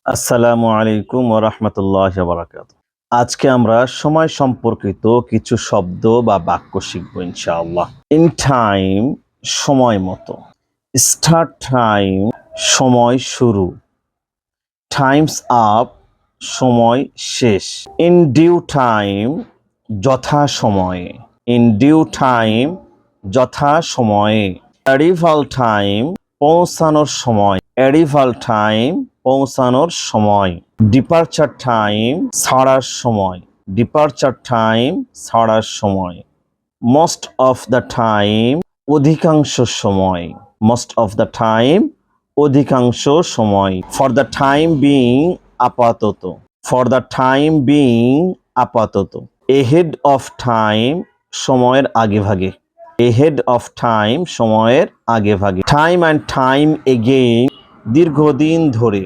আসসালামু আলাইকুম ওয়া রাহমাতুল্লাহি ওয়া বারাকাতুহু। আজকে আমরা সময় সম্পর্কিত কিছু শব্দ বা বাক্য শিখব ইনশাআল্লাহ। ইন টাইম সময় মতো, স্টার্ট টাইম সময় শুরু, টাইমস আপ সময় শেষ, ইন ডিউ টাইম যথা সময়ে, ইন ডিউ টাইম যথা সময়ে, অ্যারিভাল টাইম পৌঁছানোর সময়, অ্যারিভাল টাইম পৌঁছানোর সময়, ডিপারচার টাইম ছাড়ার সময়, ডিপারচার টাইম ছাড়ার সময়, মোস্ট অফ দ্য টাইম অধিকাংশ সময়, মোস্ট অফ দ্য টাইম অধিকাংশ সময়, ফর দ্য টাইম বিং আপাতত, ফর দ্য টাইম বিং আপাতত, এহেড অফ টাইম সময়ের আগে ভাগে, এহেড অফ টাইম সময়ের আগে ভাগে, টাইম অ্যান্ড টাইম এগেইন দীর্ঘদিন ধরে,